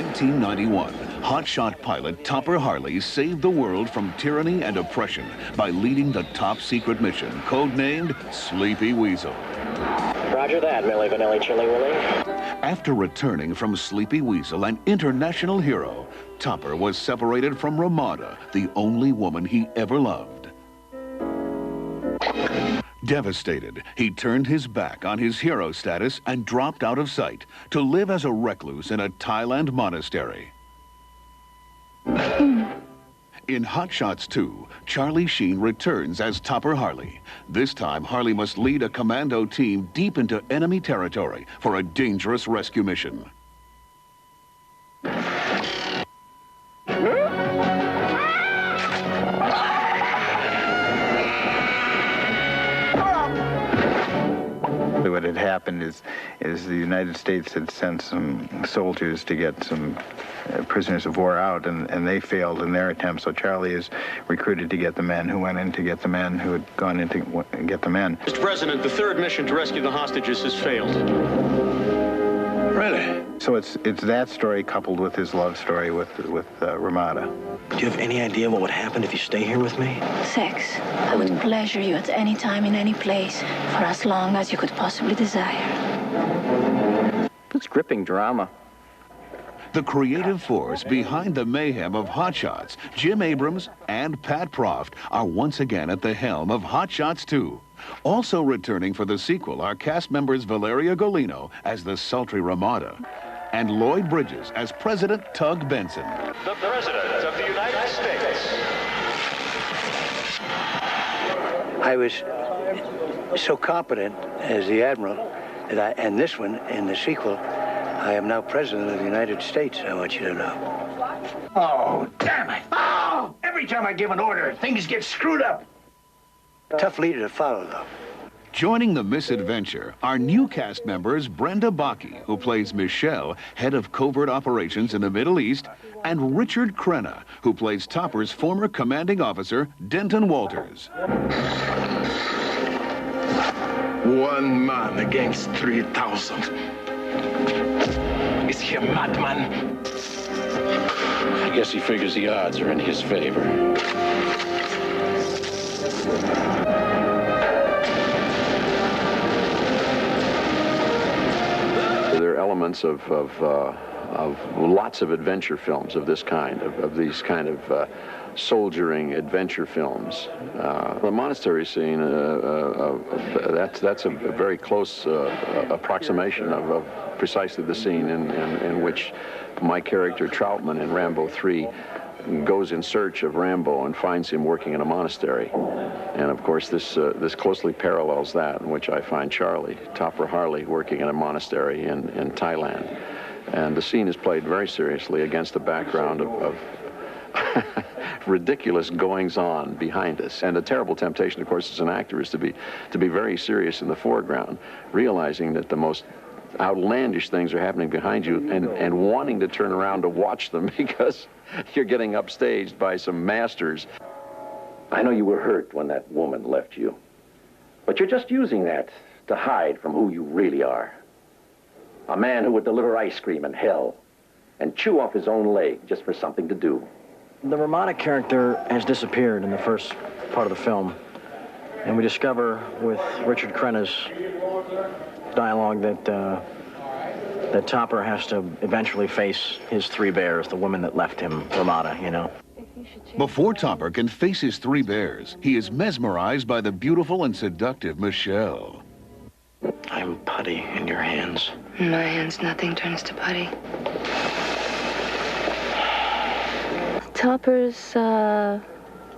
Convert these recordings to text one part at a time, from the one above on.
1991, hotshot pilot Topper Harley saved the world from tyranny and oppression by leading the top-secret mission, codenamed Sleepy Weasel. Roger that, Milli Vanilli Chili Willy. After returning from Sleepy Weasel, an international hero, Topper was separated from Ramada, the only woman he ever loved. Devastated, he turned his back on his hero status and dropped out of sight to live as a recluse in a Thailand monastery. In Hot Shots 2, Charlie Sheen returns as Topper Harley. This time, Harley must lead a commando team deep into enemy territory for a dangerous rescue mission. What had happened is the United States had sent some soldiers to get some prisoners of war out, and they failed in their attempt. So Charlie is recruited to get the men who went in to get the men who had gone in to get the men. Mr. President, the third mission to rescue the hostages has failed. Really? So it's that story coupled with his love story with Ramada. Do you have any idea what would happen if you stay here with me? Sex. I would pleasure you at any time, in any place, for as long as you could possibly desire. It's gripping drama. The creative force behind the mayhem of Hot Shots, Jim Abrams and Pat Proft, are once again at the helm of Hot Shots 2. Also returning for the sequel are cast members Valeria Golino as the sultry Ramada and Lloyd Bridges as President Tug Benson. The President of the United States. I was so competent as the Admiral that and this one, in the sequel, I am now President of the United States, I want you to know. Oh, damn it. Oh! Every time I give an order, things get screwed up. Tough leader to follow, though. Joining the misadventure are new cast members Brenda Baki, who plays Michelle, head of covert operations in the Middle East, and Richard Crenna, who plays Topper's former commanding officer, Denton Walters. One man against 3,000. Is he a madman? I guess he figures the odds are in his favor. There are elements of lots of adventure films of this kind, of these kind of soldiering adventure films. The monastery scene, that's a very close approximation of precisely the scene in which my character Troutman in Rambo 3 goes in search of Rambo and finds him working in a monastery. And of course this closely parallels that in which I find Charlie, Topper Harley, working in a monastery in Thailand. And the scene is played very seriously against the background of ridiculous goings-on behind us. And a terrible temptation, of course, as an actor is to be very serious in the foreground, realizing that the most outlandish things are happening behind you and wanting to turn around to watch them because you're getting upstaged by some masters. I know you were hurt when that woman left you, but you're just using that to hide from who you really are. A man who would deliver ice cream in hell and chew off his own leg just for something to do. The Ramada character has disappeared in the first part of the film, and we discover with Richard Crenna's dialogue that Topper has to eventually face his three bears, the woman that left him, Ramada, you know. Before Topper can face his three bears, he is mesmerized by the beautiful and seductive Michelle. I'm putty in your hands. In my hands, nothing turns to putty. Topper's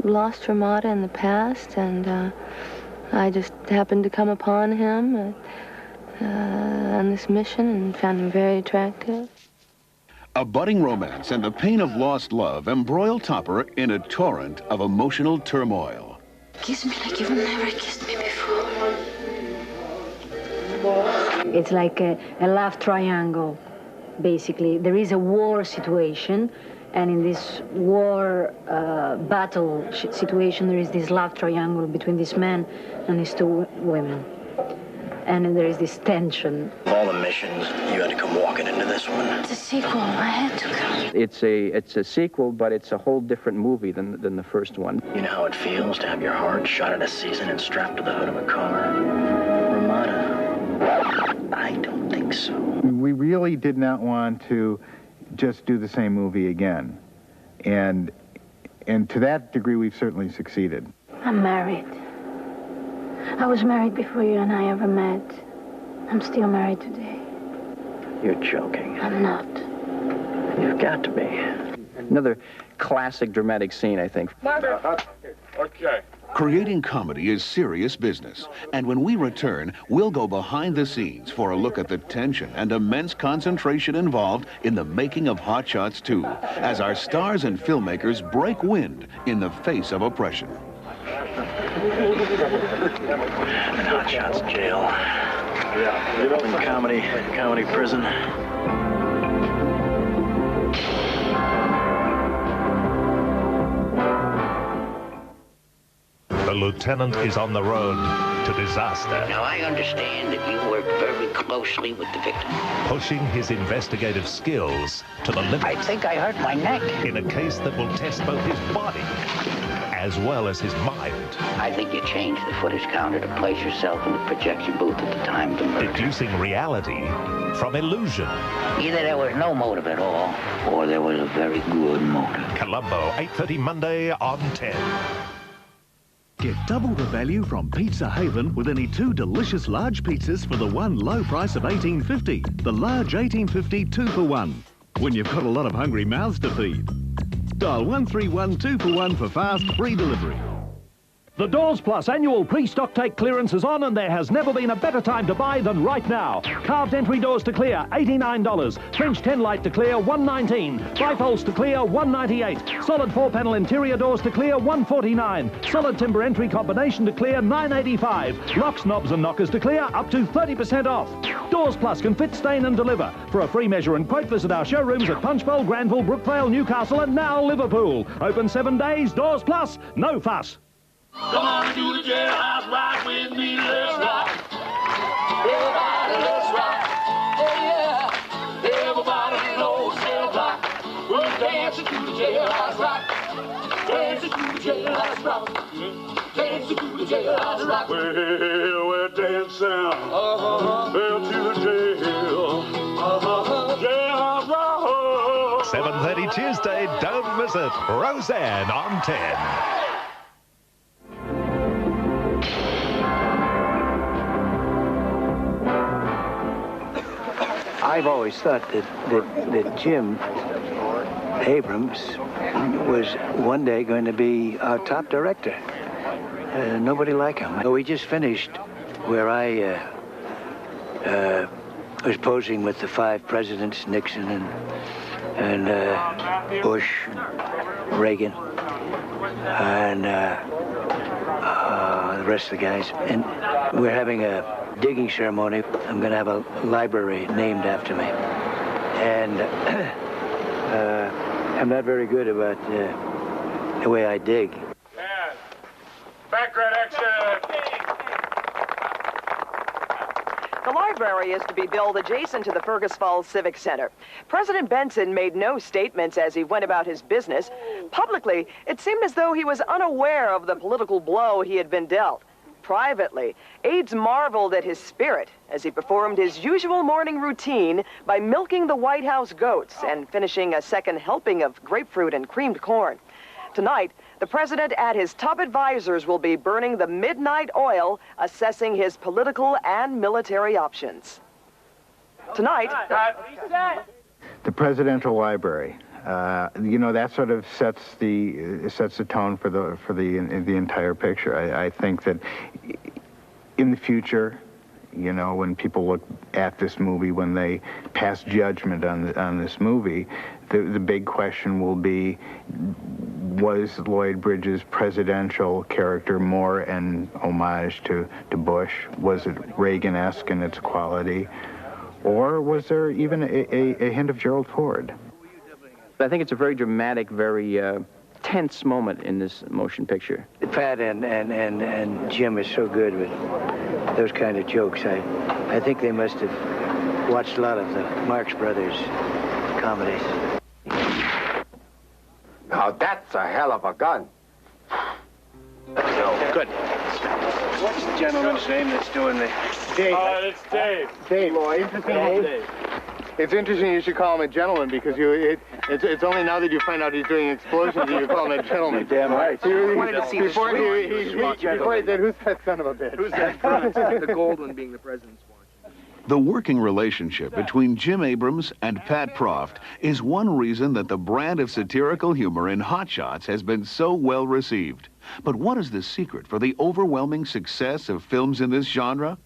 lost Ramada in the past, and I just happened to come upon him on this mission and found him very attractive. A budding romance and the pain of lost love embroil Topper in a torrent of emotional turmoil. Kiss me like you've never kissed me before. It's like a love triangle, basically. There is a war situation, and in this war battle situation, there is this love triangle between this man and these two women. and there is this tension. Of all the missions, you had to come walking into this one. It's a sequel. I had to come. It's a sequel, but it's a whole different movie than the first one. You know how it feels to have your heart shot at a season and strapped to the hood of a car? Ramada? I don't think so. We really did not want to just do the same movie again. And to that degree, we've certainly succeeded. I'm married. I was married before you and I ever met. I'm still married today. You're joking. I'm not. You've got to be. Another classic dramatic scene, I think. Okay. Creating comedy is serious business, and when we return, we'll go behind the scenes for a look at the tension and immense concentration involved in the making of Hot Shots 2, as our stars and filmmakers break wind in the face of oppression. In Hot Shots jail. In comedy prison. The lieutenant is on the road to disaster. Now, I understand that you work very closely with the victim. Pushing his investigative skills to the limit. I think I hurt my neck. In a case that will test both his body as well as his mind. I think you changed the footage counter to place yourself in the projection booth at the time of the murder. Deducing reality from illusion. Either there was no motive at all, or there was a very good motive. Columbo, 8:30 Monday on 10. Get double the value from Pizza Haven with any 2 delicious large pizzas for the one low price of $18.50. The large $18.50 2 for 1. When you've got a lot of hungry mouths to feed. Dial 131 2 for 1 for fast, free delivery. The Doors Plus annual pre-stock take clearance is on, and there has never been a better time to buy than right now. Carved entry doors to clear, $89. French 10 light to clear, $119. Bifolds to clear, $198. Solid 4-panel interior doors to clear, $149. Solid timber entry combination to clear, $985. Locks, knobs and knockers to clear, up to 30% off. Doors Plus can fit, stain and deliver. For a free measure and quote, visit our showrooms at Punchbowl, Granville, Brookvale, Newcastle and now Liverpool. Open 7 days. Doors Plus, no fuss. Come on to the jailhouse, rock with me, let's rock. Everybody, let's rock. Oh yeah, everybody knows cell block. We're dancing to the jailhouse rock. Dancing to the jailhouse rock. Dancing to the jailhouse rock. Well, we're dancing to the jail. Jailhouse rock. 7:30 Tuesday, don't miss it. Roseanne on 10. I've always thought that Jim Abrams was one day going to be our top director. Nobody like him. We just finished where I was posing with the 5 presidents, Nixon and Bush, Reagan, and the rest of the guys. And we're having a digging ceremony. I'm going to have a library named after me. And I'm not very good about the way I dig. And background action. The library is to be built adjacent to the Fergus Falls Civic Center. President Benson made no statements as he went about his business. Publicly, it seemed as though he was unaware of the political blow he had been dealt. Privately, aides marveled at his spirit as he performed his usual morning routine by milking the White House goats and finishing a second helping of grapefruit and creamed corn. Tonight, the president and his top advisors will be burning the midnight oil, assessing his political and military options. Tonight, the presidential library. That sort of sets the tone for the entire picture. I think that in the future, when people look at this movie, when they pass judgment on this movie, the big question will be: was Lloyd Bridges' presidential character more an homage to Bush? Was it Reagan-esque in its quality, or was there even a hint of Gerald Ford? I think it's a very dramatic, very tense moment in this motion picture. Pat and Jim is so good with those kind of jokes. I think they must have watched a lot of the Marx Brothers comedies. Now that's a hell of a gun. Good. What's the gentleman's name that's doing the... Dave. It's Dave. Dave. Dave. It's interesting you should call him a gentleman because it's only now that you find out he's doing explosions that you call him a gentleman. You're damn right. I wanted to see before he said, who's that son of a bitch? Who's that front? The gold one being the president's watch. The working relationship between Jim Abrams and Pat Proft is one reason that the brand of satirical humor in Hot Shots has been so well received. But what is the secret for the overwhelming success of films in this genre?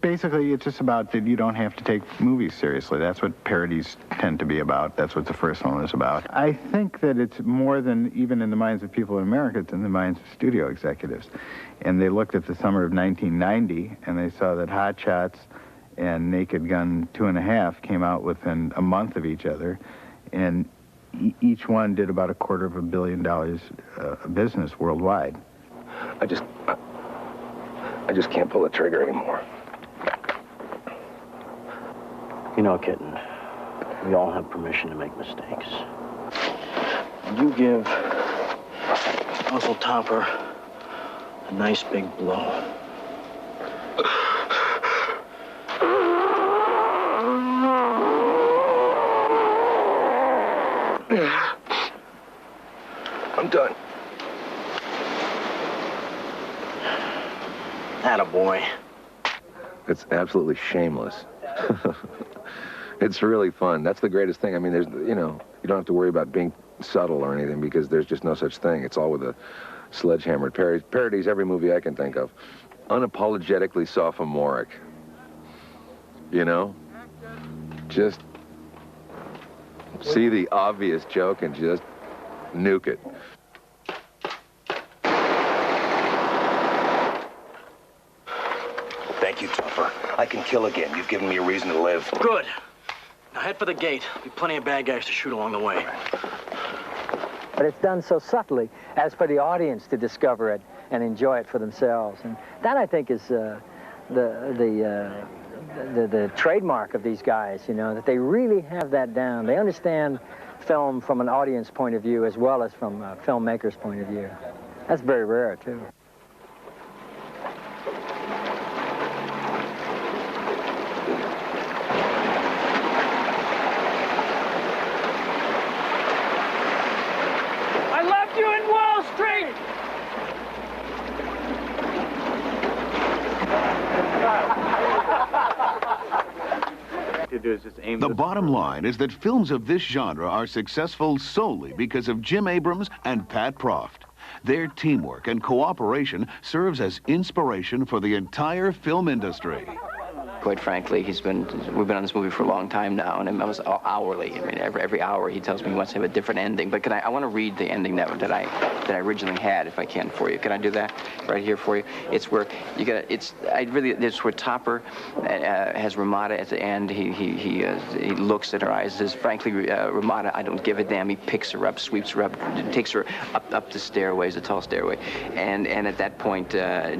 Basically, it's just about that you don't have to take movies seriously. That's what parodies tend to be about. That's what the first one was about. I think that it's more than even in the minds of people in America, it's in the minds of studio executives. And they looked at the summer of 1990, and they saw that Hot Shots and Naked Gun 2.5 came out within a month of each other, and each one did about $250 million business worldwide. I just can't pull the trigger anymore. You know, kitten, we all have permission to make mistakes. You give Uncle Topper a nice big blow. I'm done. Attaboy. It's absolutely shameless. It's really fun. That's the greatest thing. I mean, you don't have to worry about being subtle or anything because there's just no such thing. It's all with a sledgehammer. Parodies every movie I can think of. Unapologetically sophomoric. You know? Just see the obvious joke and just nuke it. Thank you, Topper. I can kill again. You've given me a reason to live. Good. Now head for the gate. Be plenty of bad guys to shoot along the way. But it's done so subtly as for the audience to discover it and enjoy it for themselves. And that, I think, is the trademark of these guys, you know, that they really have that down. They understand film from an audience point of view as well as from a filmmaker's point of view. That's very rare, too. I left you in Wall Street! The bottom line is that films of this genre are successful solely because of Jim Abrams and Pat Proft. Their teamwork and cooperation serves as inspiration for the entire film industry. Quite frankly, we've been on this movie for a long time now, and almost hourly. I mean, every hour he tells me he wants to have a different ending. But I want to read the ending that I originally had, if I can, for you. Can I do that right here for you? It's where it's where Topper has Ramada at the end. He looks at her eyes, says, "Frankly, Ramada, I don't give a damn." He picks her up, sweeps her up, takes her up the stairways, the tall stairway, and at that point,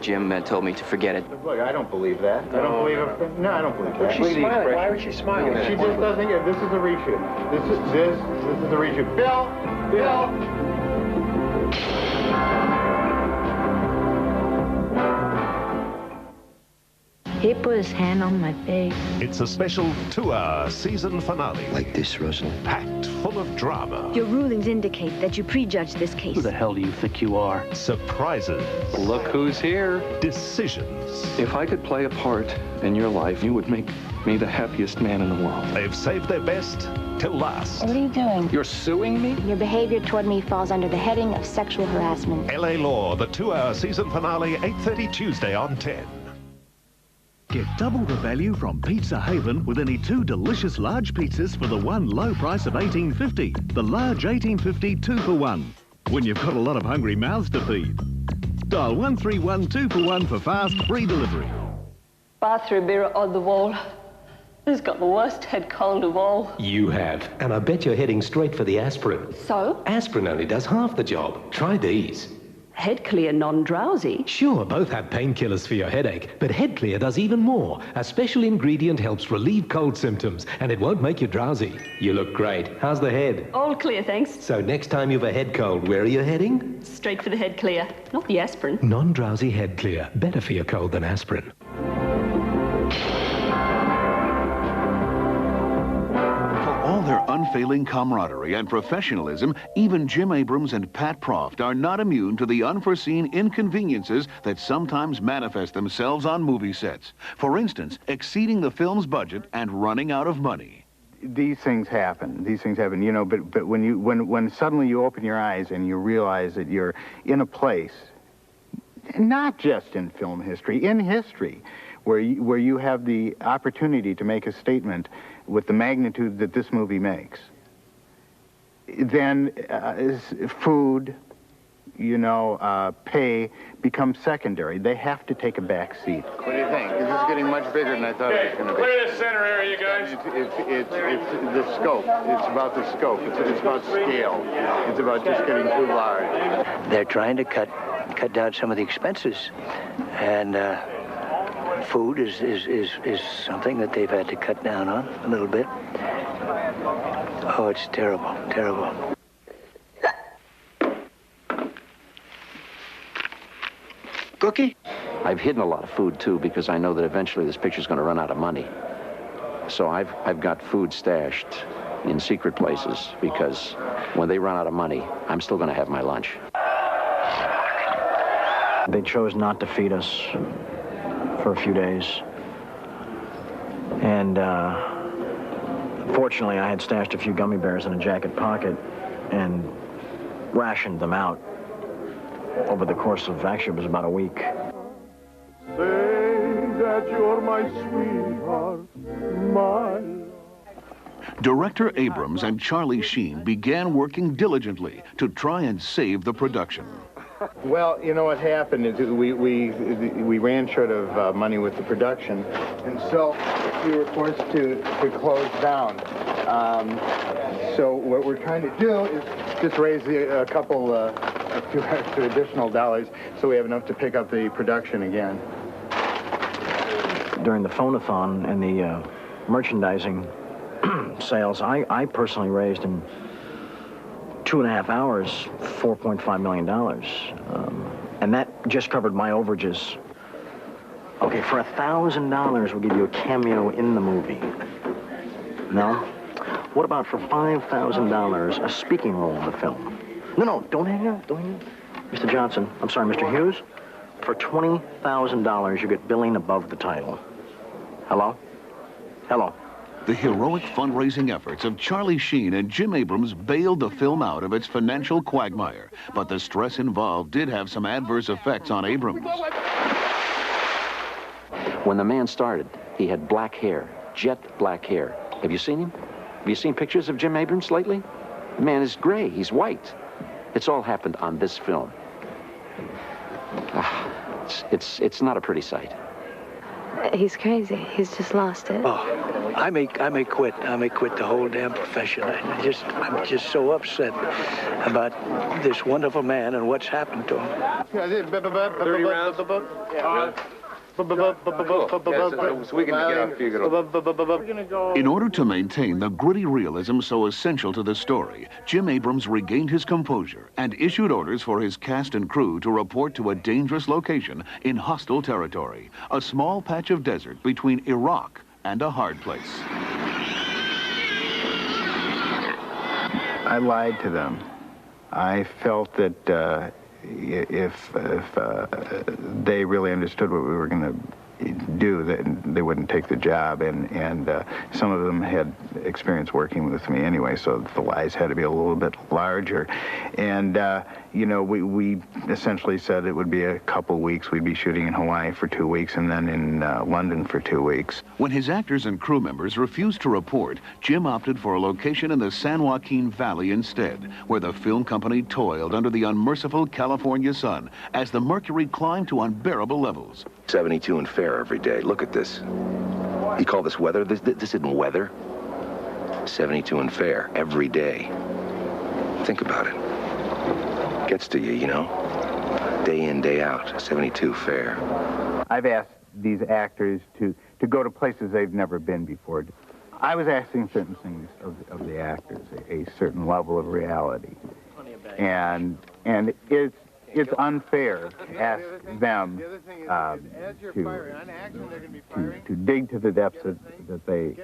Jim told me to forget it. Look, I don't believe that. I don't believe it. No, I don't believe that. She's smiling. Why would she smile? She just doesn't get. This is a reshoot. This is a reshoot. Bill. He put his hand on my face. It's a special 2-hour season finale. Like this, Russell? Packed full of drama. Your rulings indicate that you prejudge this case. Who the hell do you think you are? Surprises. Look who's here. Decisions. If I could play a part in your life, you would make me the happiest man in the world. They've saved their best till last. What are you doing? You're suing me? Your behavior toward me falls under the heading of sexual harassment. LA Law, the 2-hour season finale, 8:30 Tuesday on 10. Get double the value from Pizza Haven with any 2 delicious large pizzas for the one low price of $18.50. The large $18.50 2 for 1. When you've got a lot of hungry mouths to feed. Dial 131 2 for 1 for fast, free delivery. Bathroom mirror on the wall. Who's got the worst head cold of all? You have, and I bet you're heading straight for the aspirin. So? Aspirin only does half the job. Try these. Head Clear non-drowsy? Sure, both have painkillers for your headache, but Head Clear does even more. A special ingredient helps relieve cold symptoms, and it won't make you drowsy. You look great. How's the head? All clear, thanks. So next time you've a head cold, where are you heading? Straight for the Head Clear, not the aspirin. Non-drowsy Head Clear. Better for your cold than aspirin. All their unfailing camaraderie and professionalism, even Jim Abrams and Pat Proft are not immune to the unforeseen inconveniences that sometimes manifest themselves on movie sets. For instance, exceeding the film's budget and running out of money. These things happen. These things happen, you know, but when suddenly you open your eyes and you realize that you're in a place, not just in film history, in history, where you have the opportunity to make a statement with the magnitude that this movie makes, then food, you know, pay becomes secondary. They have to take a back seat. What do you think? This is getting much bigger than I thought it was going to be. Clear the center area, guys. It's the scope. It's about the scope. It's about scale. It's about just getting too large. They're trying to cut down some of the expenses, and food is something that they've had to cut down on a little bit. Oh, it's terrible, terrible. Cookie? I've hidden a lot of food, too, because I know that eventually this picture's going to run out of money. So I've got food stashed in secret places, because when they run out of money, I'm still going to have my lunch. They chose not to feed us for a few days. And fortunately, I had stashed a few gummy bears in a jacket pocket and rationed them out over the course of, actually, it was about a week. Say that you're my sweetheart, my... Director Abrams and Charlie Sheen began working diligently to try and save the production. Well, you know what happened is we ran short of money with the production, and so we were forced to close down. So what we're trying to do is just raise a few extra additional dollars so we have enough to pick up the production again. During the phone-a-thon and the merchandising sales, I personally raised in 2.5 hours, $4.5 million. And that just covered my overages. Okay, for $1,000, we'll give you a cameo in the movie. No? What about for $5,000, a speaking role in the film? No, don't hang up, don't hang up. Mr. Johnson, I'm sorry, Mr. Hughes, for $20,000, you get billing above the title. Hello? Hello? The heroic fundraising efforts of Charlie Sheen and Jim Abrams bailed the film out of its financial quagmire, but the stress involved did have some adverse effects on Abrams. When the man started, he had black hair, jet black hair. Have you seen him? Have you seen pictures of Jim Abrams lately? The man is gray, he's white. It's all happened on this film. It's not a pretty sight. He's crazy. He's just lost it. Oh, I may quit. I may quit the whole damn profession. I'm just so upset about this wonderful man and what's happened to him. 30 rounds. So we can get off. In order to maintain the gritty realism so essential to the story, Jim Abrams regained his composure and issued orders for his cast and crew to report to a dangerous location in hostile territory, a small patch of desert between Iraq and a hard place. I lied to them. I felt that if they really understood what we were going to do, they wouldn't take the job, and some of them had experience working with me anyway, so the lies had to be a little bit larger. And you know, we essentially said it would be a couple weeks. We'd be shooting in Hawaii for 2 weeks and then in London for 2 weeks. When his actors and crew members refused to report, Jim opted for a location in the San Joaquin Valley instead, where the film company toiled under the unmerciful California sun as the mercury climbed to unbearable levels. 72 and fair every day. Look at this. You call this weather? This isn't weather. 72 and fair every day. Think about it. Gets to you, you know? day in, day out, 72 fair. I've asked these actors to go to places they've never been before. I was asking certain things of the actors, a certain level of reality. And it's unfair to ask them to dig to the depths that they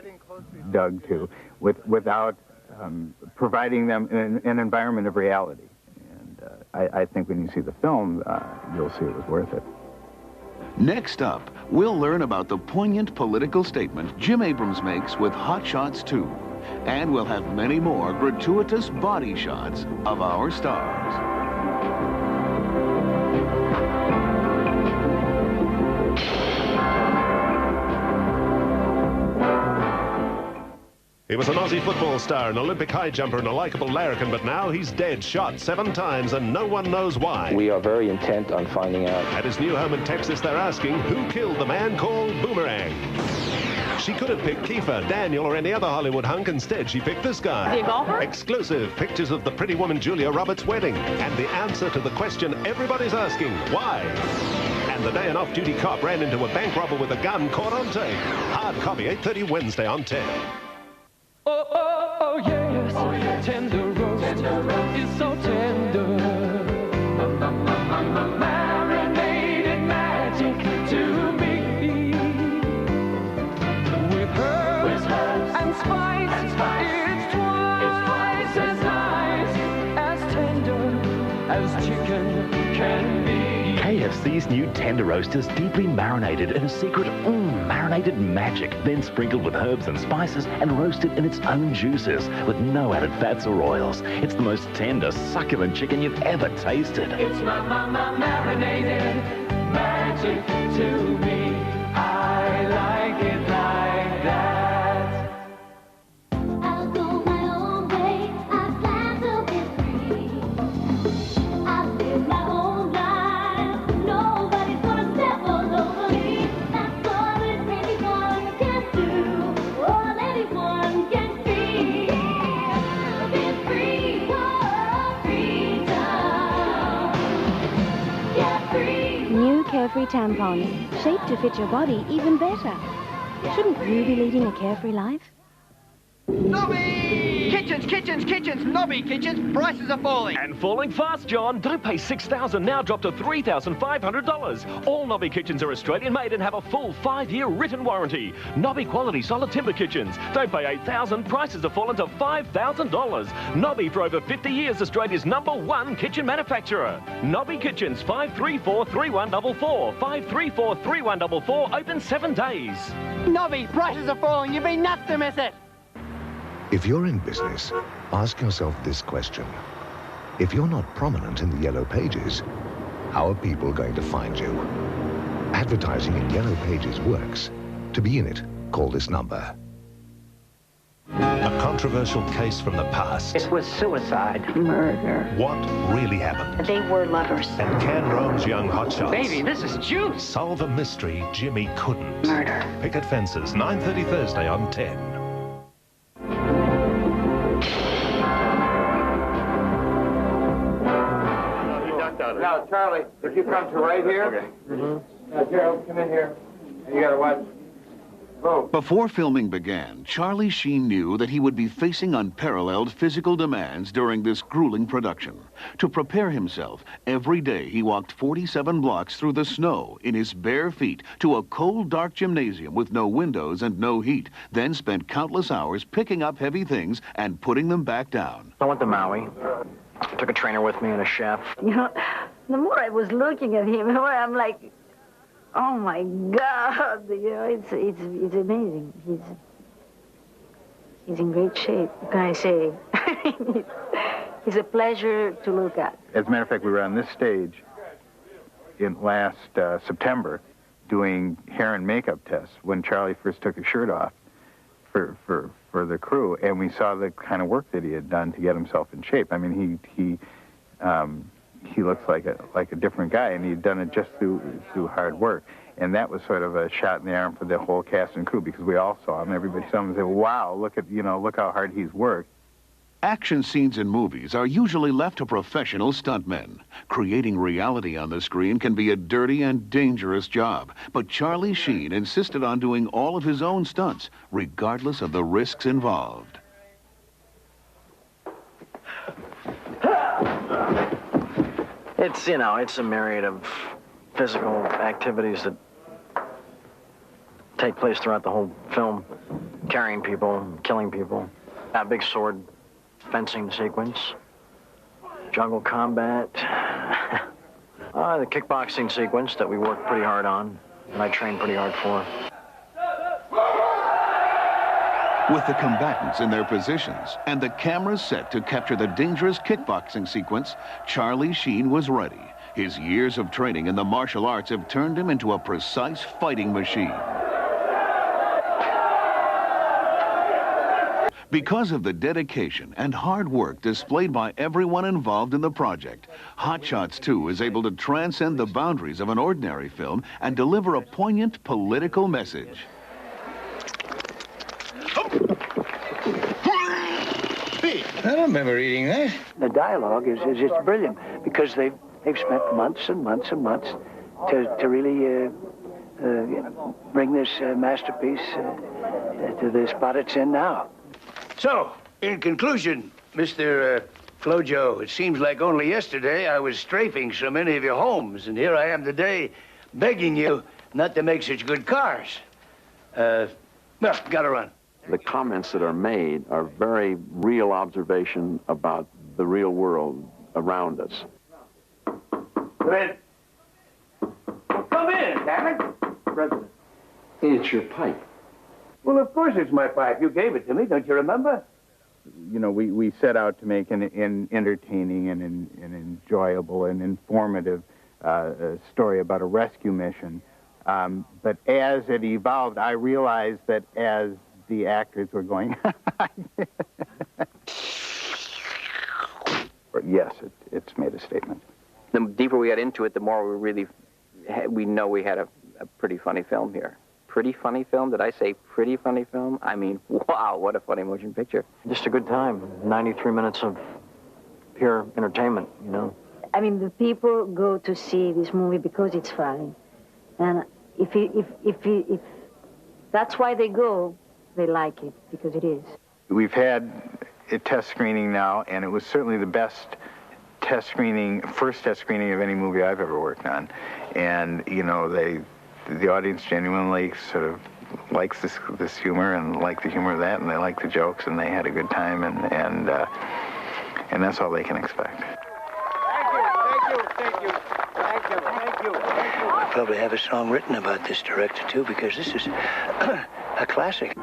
dug to without providing them an environment of reality. And I think when you see the film, you'll see it was worth it. Next up, we'll learn about the poignant political statement Jim Abrams makes with Hot Shots 2. And we'll have many more gratuitous body shots of our stars. He was an Aussie football star, an Olympic high jumper, and a likeable larrikin, but now he's dead, shot 7 times, and no one knows why. We are very intent on finding out. At his new home in Texas, they're asking, who killed the man called Boomerang? She could have picked Kiefer, Daniel, or any other Hollywood hunk. Instead, she picked this guy. The golfer? Exclusive pictures of the pretty woman Julia Roberts' wedding, and the answer to the question everybody's asking, why? And the day an off-duty cop ran into a bank robber with a gun, caught on tape. Hard copy, 8:30 Wednesday on 10. Oh, oh, oh, yes. Oh, yes. Tender roast is so tender. Marinated magic to me. With herbs and spice, it's twice as nice, as tender as chicken can be. KFC's new tender roast is deeply marinated in a secret marinated magic, then sprinkled with herbs and spices and roasted in its own juices with no added fats or oils. It's the most tender, succulent chicken you've ever tasted. It's marinated magic to me. I like it like that. I'll go my own way. I plan to be free. I live my own life. Nobody's gonna step all over me. That's all that anyone can do. All anyone can be. Be free, oh, freedom. Get free. New Carefree tampons, shaped to fit your body even better. Shouldn't you be leading a carefree life? Nobby! Kitchens! Nobby Kitchens! Prices are falling! And falling fast, John. Don't pay $6,000 now, drop to $3,500. All Nobby Kitchens are Australian-made and have a full 5-year written warranty. Nobby quality solid timber kitchens. Don't pay $8,000, prices have fallen to $5,000. Nobby for over 50 years, Australia's #1 kitchen manufacturer. Nobby Kitchens, 534-3144. 534-3144, open 7 days. Nobby, prices are falling. You'd be nuts to miss it! If you're in business, ask yourself this question. If you're not prominent in the Yellow Pages, how are people going to find you? Advertising in Yellow Pages works. To be in it, call this number. A controversial case from the past. It was suicide. Murder. What really happened? They were lovers. And can Rome's young hotshots Baby, this is juice! solve a mystery Jimmy couldn't? Murder. Picket Fences, 9:30 Thursday on 10. Now, Charlie, if you come to right here. Okay. Now, Gerald, come in here. You gotta watch. Move. Before filming began, Charlie Sheen knew that he would be facing unparalleled physical demands during this grueling production. To prepare himself, every day he walked 47 blocks through the snow in his bare feet to a cold, dark gymnasium with no windows and no heat, then spent countless hours picking up heavy things and putting them back down. I went to Maui. I took a trainer with me and a chef. You know, the more I was looking at him, the more I'm like, oh my God! You know, it's amazing. He's in great shape. What can I say? He's a pleasure to look at. As a matter of fact, we were on this stage in last September doing hair and makeup tests when Charlie first took his shirt off for the crew, and we saw the kind of work that he had done to get himself in shape. I mean, he looks like a different guy, and he'd done it just through hard work. And that was sort of a shot in the arm for the whole cast and crew, because we all saw him. Everybody saw him and said, "Wow, look how hard he's worked." Action scenes in movies are usually left to professional stuntmen. Creating reality on the screen can be a dirty and dangerous job, but Charlie Sheen insisted on doing all of his own stunts, regardless of the risks involved. It's, you know, it's a myriad of physical activities that take place throughout the whole film. Carrying people, killing people. A big sword fencing sequence. Jungle combat. The kickboxing sequence that we worked pretty hard on, and I trained pretty hard for. With the combatants in their positions and the cameras set to capture the dangerous kickboxing sequence, Charlie Sheen was ready. His years of training in the martial arts have turned him into a precise fighting machine. Because of the dedication and hard work displayed by everyone involved in the project, Hot Shots 2 is able to transcend the boundaries of an ordinary film and deliver a poignant political message. I don't remember reading that. The dialogue is just brilliant because they've spent months and months and months to really you know, bring this masterpiece to the spot it's in now. So, in conclusion, Mr. Flojo, it seems like only yesterday I was strafing so many of your homes, and here I am today begging you not to make such good cars. Well, gotta run. The comments that are made are very real observation about the real world around us. Come in. Come in, damn it. President, it's your pipe. Well, of course it's my pipe. You gave it to me, don't you remember? You know, we set out to make an entertaining and an enjoyable and informative story about a rescue mission. But as it evolved, I realized that as the actors were going, yes, it's made a statement. The deeper we got into it, the more we really, we know we had a pretty funny film here. Pretty funny film? Did I say pretty funny film? I mean, wow, what a funny motion picture. Just a good time. 93 minutes of pure entertainment, you know. I mean, the people go to see this movie because it's funny. And if that's why they go, they like it, because it is. We've had a test screening now, and it was certainly the best test screening, first test screening of any movie I've ever worked on. And, you know, the audience genuinely sort of likes this humor and like the humor of that, and they like the jokes, and they had a good time, and that's all they can expect. Thank you. I'll probably have a song written about this director, too, because this is a classic.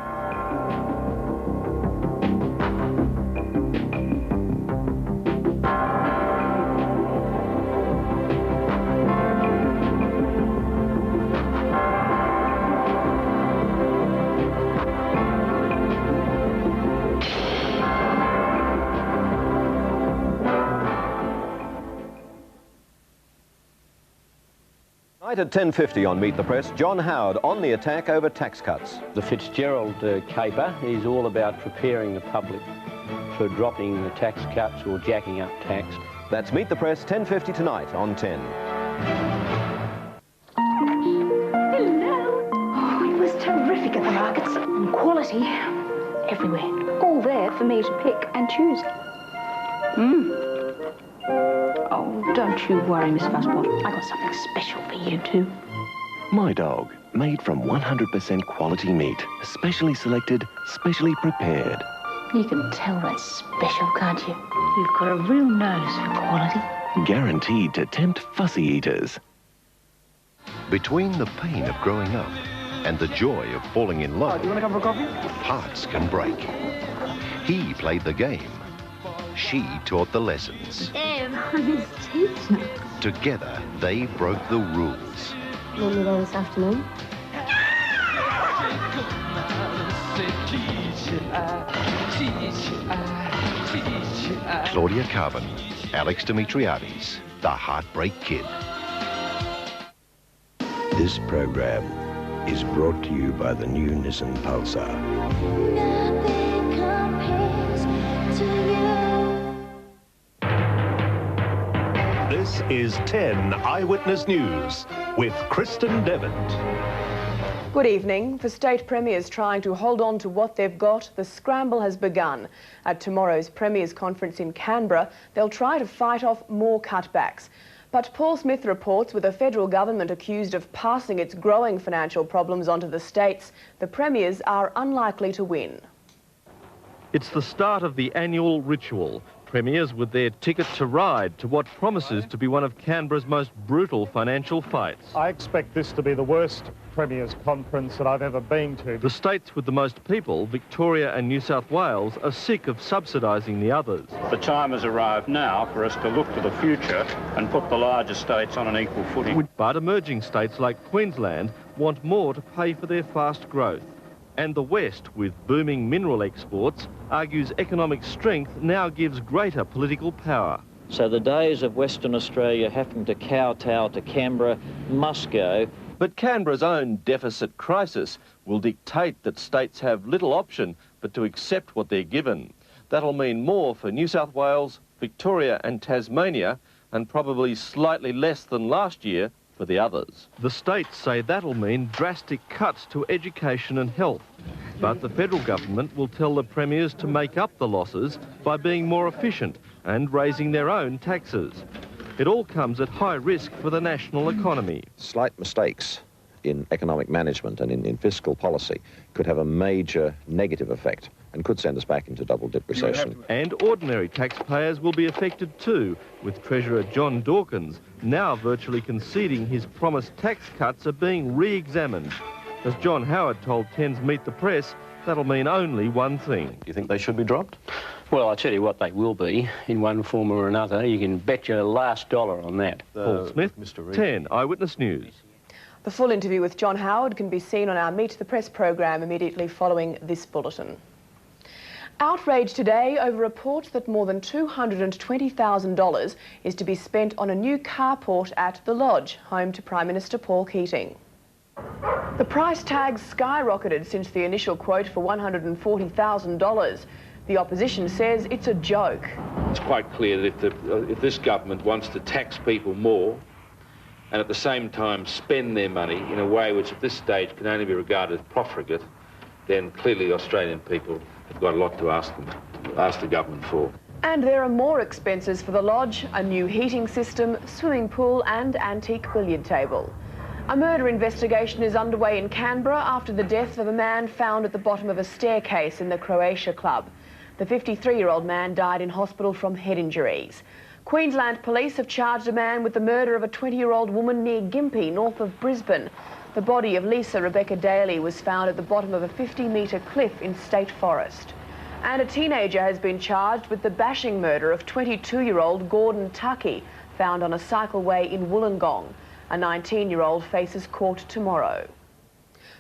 Tonight at 10:50 on Meet the Press, John Howard on the attack over tax cuts. The Fitzgerald caper is all about preparing the public for dropping the tax cuts or jacking up tax. That's Meet the Press, 10:50 tonight on 10. Hello. Oh, it was terrific at the markets. And quality everywhere. All there for me to pick and choose. Oh, don't you worry, Miss Fuzzbot. I got something special for you, too. My Dog, made from 100% quality meat, specially selected, specially prepared. You can tell that's special, can't you? You've got a real nose for quality. Guaranteed to tempt fussy eaters. Between the pain of growing up and the joy of falling in love, Do you want to come for coffee? hearts can break. He played the game. She taught the lessons. Dave, I'm his teacher. Together, they broke the rules. Want me there this afternoon? Claudia Carbon, Alex Dimitriades, The Heartbreak Kid. This program is brought to you by the new Nissan Pulsar. Nothing compares to you. is 10 Eyewitness News with Kristen Devitt. Good evening. For state premiers trying to hold on to what they've got, the scramble has begun. At tomorrow's Premiers' Conference in Canberra, they'll try to fight off more cutbacks. But Paul Smith reports with a federal government accused of passing its growing financial problems onto the states, the premiers are unlikely to win. It's the start of the annual ritual. Premiers with their ticket to ride to what promises to be one of Canberra's most brutal financial fights. I expect this to be the worst Premiers' Conference that I've ever been to. The states with the most people, Victoria and New South Wales, are sick of subsidising the others. The time has arrived now for us to look to the future and put the larger states on an equal footing. But emerging states like Queensland want more to pay for their fast growth. And the West, with booming mineral exports, argues economic strength now gives greater political power. So the days of Western Australia having to kowtow to Canberra must go. But Canberra's own deficit crisis will dictate that states have little option but to accept what they're given. That'll mean more for New South Wales, Victoria and Tasmania, and probably slightly less than last year for the others. The states say that'll mean drastic cuts to education and health. But the federal government will tell the premiers to make up the losses by being more efficient and raising their own taxes. It all comes at high risk for the national economy. Slight mistakes in economic management and in fiscal policy could have a major negative effect and could send us back into double-dip recession. And ordinary taxpayers will be affected too, with Treasurer John Dawkins now virtually conceding his promised tax cuts are being re-examined. As John Howard told 10's Meet the Press, that'll mean only one thing. Do you think they should be dropped? Well, I'll tell you what they will be, in one form or another. You can bet your last dollar on that. Paul Smith, 10 Eyewitness News. The full interview with John Howard can be seen on our Meet the Press program immediately following this bulletin. Outrage today over reports that more than $220,000 is to be spent on a new carport at The Lodge, home to Prime Minister Paul Keating. The price tag's skyrocketed since the initial quote for $140,000. The opposition says it's a joke. It's quite clear that if this government wants to tax people more and at the same time spend their money in a way which at this stage can only be regarded as profligate, then clearly Australian people have got a lot to ask the government for. And there are more expenses for The Lodge: a new heating system, swimming pool and antique billiard table. A murder investigation is underway in Canberra after the death of a man found at the bottom of a staircase in the Croatia Club. The 53-year-old man died in hospital from head injuries. Queensland police have charged a man with the murder of a 20-year-old woman near Gympie, north of Brisbane. The body of Lisa Rebecca Daly was found at the bottom of a 50-metre cliff in State Forest. And a teenager has been charged with the bashing murder of 22-year-old Gordon Tuckey, found on a cycleway in Wollongong. A 19-year-old faces court tomorrow.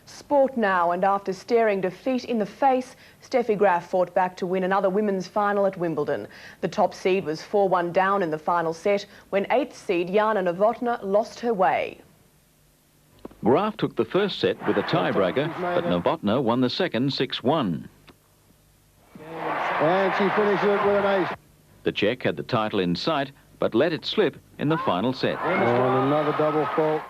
Sport now, and after staring defeat in the face, Steffi Graf fought back to win another women's final at Wimbledon. The top seed was 4-1 down in the final set when 8th seed Jana Novotná lost her way. Graf took the first set with a tiebreaker, but Novotná won the second 6-1. And she finishes it with an ace. The Czech had the title in sight, but let it slip in the final set. And another double fault.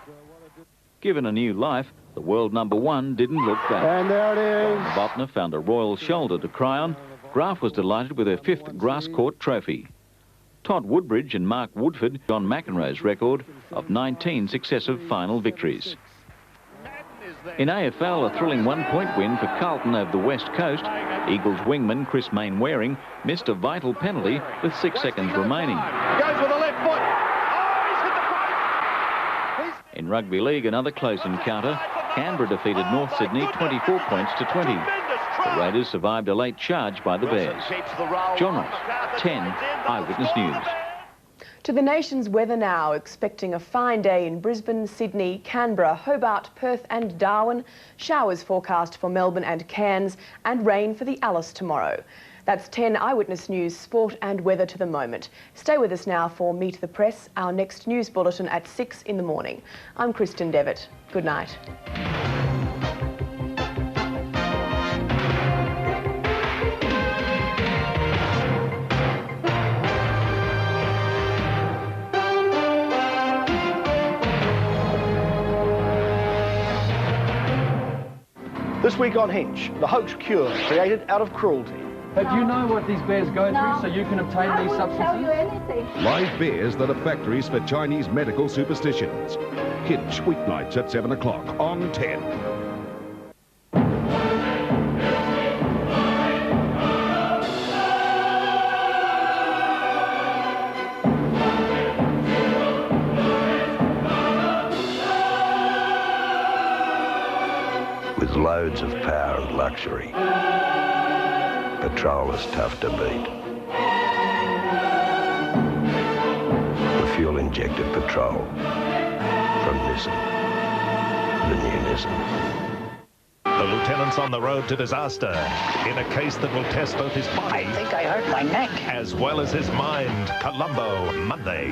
Given a new life, the world #1 didn't look back. And there it is. Novotná found a royal shoulder to cry on. Graf was delighted with her 5th grass court trophy. Todd Woodbridge and Mark Woodford, John McEnroe's record of 19 successive final victories. In AFL, a thrilling one-point win for Carlton over the West Coast. Eagles wingman Chris Mainwaring missed a vital penalty with 6 seconds remaining. Goes with the left foot. Oh, he's hit the post. In rugby league, another close encounter. Canberra defeated North Sydney 24 points to 20. The Raiders survived a late charge by the Bears. John Ross, 10 Eyewitness News. To the nation's weather now, expecting a fine day in Brisbane, Sydney, Canberra, Hobart, Perth and Darwin. Showers forecast for Melbourne and Cairns, and rain for the Alice tomorrow. That's 10 Eyewitness News, sport and weather to the moment. Stay with us now for Meet the Press, our next news bulletin at 6 in the morning. I'm Kristen Devitt. Good night. week on Hinch, the hoax cure created out of cruelty. Do you know what these bears go through so you can obtain these substances? Tell you anything. Live bears that are factories for Chinese medical superstitions. Hinch, weeknights at 7 o'clock on 10. With loads of power and luxury, Patrol is tough to beat. The fuel-injected Patrol from Nissan, the new Nissan. The lieutenant's on the road to disaster in a case that will test both his body. I think I hurt my neck. As well as his mind. Colombo, Monday.